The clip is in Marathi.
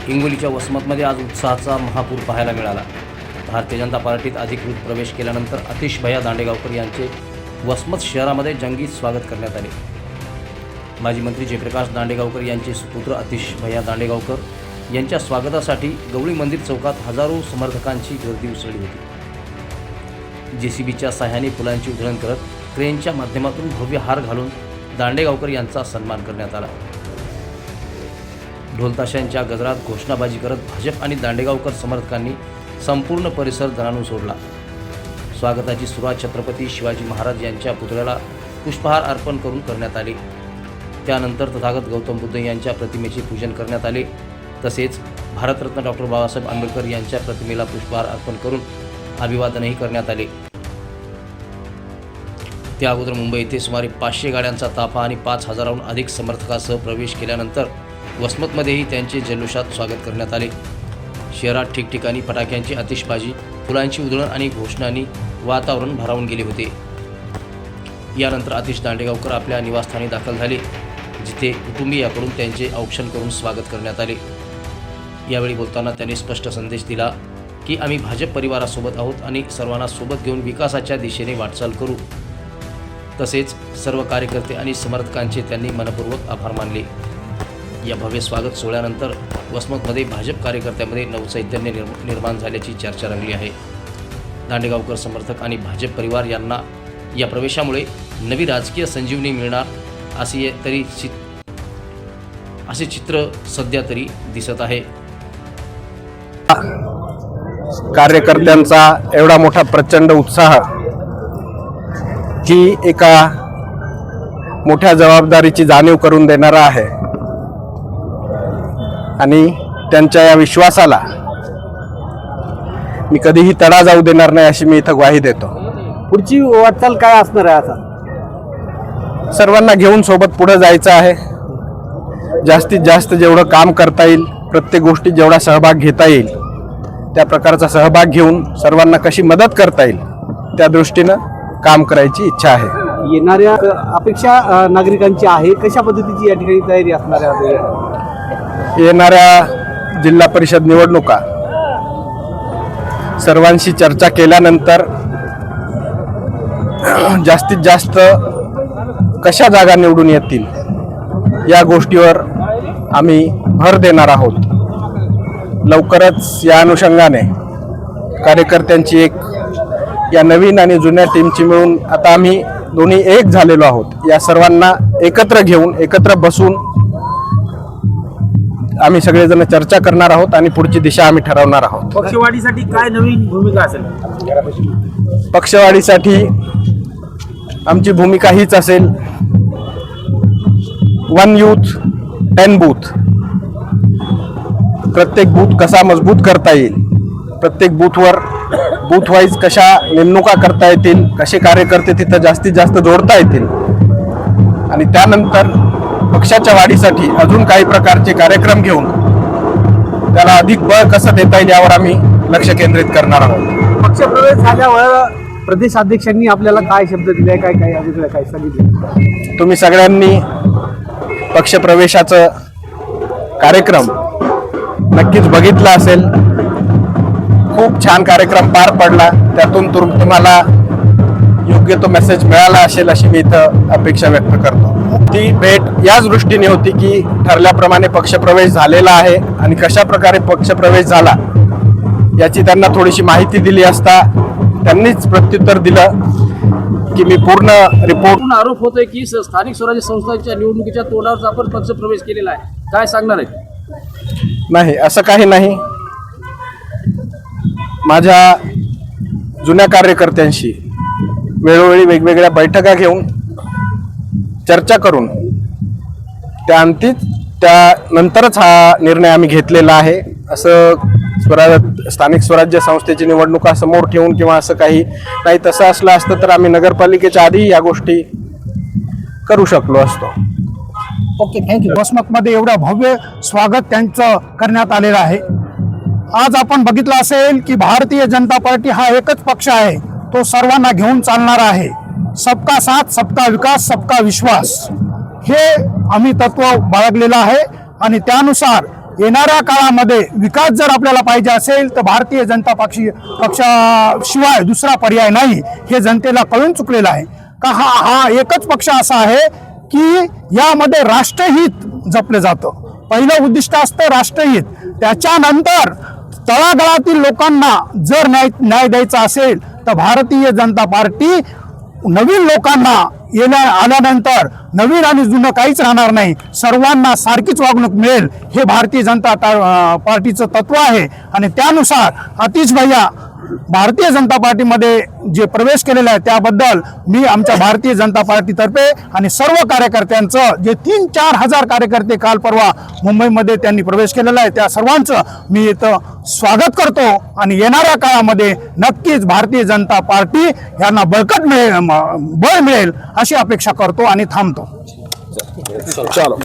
हिंगोलीच्या वसमतमध्ये आज उत्साहाचा महापूर पाहायला मिळाला। भारतीय जनता पार्टीत अधिकृत प्रवेश केल्यानंतर आतिश भैया दांडेगावकर यांचे वसमत शहरामध्ये जंगी स्वागत करण्यात आले। माजी मंत्री जयप्रकाश दांडेगावकर यांचे सुपुत्र आतिश भैया दांडेगावकर यांच्या स्वागतासाठी गवळी मंदिर चौकात हजारो समर्थकांची गर्दी उसळली होती। जेसीबीच्या सहाय्याने फुलांची उधळण करत क्रेनच्या माध्यमातून भव्य हार घालून दांडेगावकर यांचा सन्मान करण्यात आला। ढोलताशांच्या गजरात घोषणाबाजी करत भाजप आणि दांडेगावकर समर्थकांनी संपूर्ण परिसर दणाणून सोडला। स्वागताची सुरुवात छत्रपती शिवाजी महाराज यांच्या पुतळ्याला पुष्पहार अर्पण करून करण्यात आले। त्यानंतर तथागत गौतम बुद्ध यांच्या प्रतिमेचे पूजन करण्यात आले। तसेच भारतरत्न डॉक्टर बाबासाहेब आंबेडकर यांच्या प्रतिमेला पुष्पहार अर्पण करून अभिवादनही करण्यात आले। त्या अगोदर मुंबई येथे सुमारे 500 गाड्यांचा ताफा आणि 5000हून अधिक समर्थकांसह प्रवेश केल्यानंतर वसमतमध्येही त्यांचे जल्लोषात स्वागत करण्यात आले। शहरात ठिकठिकाणी फटाक्यांची आतिषबाजी, फुलांची उधळण आणि घोषणांनी वातावरण भारावून गेले होते। यानंतर आतिश दांडेगावकर आपल्या निवासस्थानी दाखल झाले, जिथे कुटुंबियाकडून त्यांचे औक्षण करून स्वागत करण्यात आले। यावेळी बोलताना त्यांनी स्पष्ट संदेश दिला की आम्ही भाजप परिवारासोबत आहोत आणि सर्वांना सोबत घेऊन विकासाच्या दिशेने वाटचाल करू। तसेच सर्व कार्यकर्ते आणि समर्थकांचे त्यांनी मनपूर्वक आभार मानले। या भव्य स्वागत सोहळ्यानंतर वसमतमध्ये भाजप कार्यकर्त्यांमध्ये नवचैतन्य निर्माण झाल्याची चर्चा रंगली आहे। दांडेगावकर समर्थक आणि भाजप परिवार यांना या प्रवेशामुळे नवी राजकीय संजीवनी मिळणार असे चित्र सध्या तरी दिसत आहे। कार्यकर्त्यांचा एवढा मोठा प्रचंड उत्साह की एका मोठ्या जबाबदारीची जाणीव करून देणारा आहे आणि त्यांच्या या विश्वासाला मी कधीही तडा जाऊ देणार नाही अशी मी इथं ग्वाही देतो। पुढची वाटचाल काय असणार आहे? आता सर्वांना घेऊन सोबत पुढे जायचं आहे। जास्तीत जास्त जेवढं काम करता येईल, प्रत्येक गोष्टीत जेवढा सहभाग घेता येईल त्या प्रकारचा सहभाग घेऊन सर्वांना कशी मदत करता येईल त्या दृष्टीनं काम करायची इच्छा आहे। येणाऱ्या अपेक्षा नागरिकांची आहे, कशा पद्धतीची या ठिकाणी तयारी असणार आहे? येणाऱ्या जिल्हा परिषद निवडणुका सर्वांशी चर्चा केल्यानंतर जास्तीत जास्त कशा जागा निवडून येतील या गोष्टीवर आम्ही भर देणार आहोत। लवकरच या अनुषंगाने कार्यकर्त्यांची एक या नवीन आणि जुन्या टीमची मिळून आता आम्ही दोन्ही एक झालेलो आहोत। या सर्वांना एकत्र घेऊन एकत्र बसून आम्ही सगळेजण चर्चा करणार आहोत आणि पुढची दिशा आम्ही ठरवणार आहोत। पक्षवाढीसाठी काय नवीन भूमिका असेल? पक्षवाढीसाठी आमची भूमिका हीच असेल, 1 यूथ 10 बूथ। प्रत्येक बूथ कसा मजबूत करता येईल, प्रत्येक बूथवर बूथ वाईज कशा नेमणुका करता येतील, कसे कार्यकर्ते तिथं जास्तीत जास्त जोडता येतील आणि त्यानंतर पक्षाच्या वाढीसाठी अजून काही प्रकारचे कार्यक्रम घेऊन त्याला अधिक बळ कसं देता येईल यावर आम्ही लक्ष केंद्रित करणार आहोत। पक्षप्रवेश झाल्यावर प्रदेशाध्यक्षांनी आपल्याला काय शब्द दिले, काय काय अभिप्राय काय सांगितले? तुम्ही सगळ्यांनी पक्षप्रवेशाचं कार्यक्रम नक्कीच बघितला असेल। खूप छान कार्यक्रम पार पडला, त्यातून तुम्हाला योग्य तो मेसेज मिळाला असेल अशी मी इथं अपेक्षा व्यक्त करतो। ती भेट याच दृष्टीने होती की ठरल्याप्रमाणे पक्षप्रवेश झालेला आहे आणि कशा प्रकारे पक्षप्रवेश झाला याची त्यांना थोडीशी माहिती दिली असता त्यांनीच प्रत्युत्तर दिलं की मी पूर्ण रिपोर्ट। आरोप होतोय की स्थानिक स्वराज्य संस्थांच्या निवडणुकीच्या तोंडावर आपण पक्षप्रवेश केलेला आहे, काय सांगणार आहे? नाही, असं काही नाही। माझ्या जुन्या कार्यकर्त्यांशी वेळोवेळी वेगवेगळ्या बैठका घेऊन चर्चा करून त्यानंतरच हा निर्णय आम्ही घेतलेला आहे। असं स्थानिक स्वराज्य संस्थेची निवडणुका समोर ठेवून किंवा असं काही नाही। तसं असलं असतं तर आम्ही नगरपालिकेच्या आधी या गोष्टी करू शकलो असतो। Okay, thank you. वसमतमध्ये एवढं भव्य स्वागत त्यांचं करण्यात आलेलं आहे। आज आपण बघितलं असेल की भारतीय जनता पार्टी हा एकच पक्ष आहे, तो सर्वांना घेऊन चालणारा आहे। सबका साथ, सबका विकास, सबका विश्वास हे आम्ही तत्व बाळगलेलं आहे आणि त्यानुसार येणाऱ्या काळामध्ये विकास जर आपल्याला पाहिजे असेल तर भारतीय जनता पक्षाशिवाय दुसरा पर्याय नाही, हे जनतेला कळून चुकलेलं आहे. का हा एकच पक्ष असा आहे की यामध्ये राष्ट्रहित जपलं जातं. पहिलं उद्दिष्ट असतं राष्ट्रहित, त्याच्यानंतर तळागाळातील लोकांना जर न्याय द्यायचा असेल तर भारतीय जनता पार्टी नवीन लोकांना आल्यानंतर नवीन आणि जुनं काहीच राहणार नाही, सर्वांना सारखीच वागणूक मिळेल, हे भारतीय जनता पार्टीचं तत्व आहे. आणि त्यानुसार आतिश भैया भारतीय जनता पार्टीमध्ये जे प्रवेश केलेला आहे त्याबद्दल मी आमच्या भारतीय जनता पार्टीतर्फे आणि सर्व कार्यकर्त्यांचं, जे 3-4 हजार कार्यकर्ते काल परवा मुंबईमध्ये त्यांनी प्रवेश केलेला आहे, त्या सर्वांचं मी इथं स्वागत करतो. आणि येणाऱ्या काळामध्ये नक्कीच भारतीय जनता पार्टी यांना बळ मिळेल अशी अपेक्षा करतो आणि थांबतो. चलो.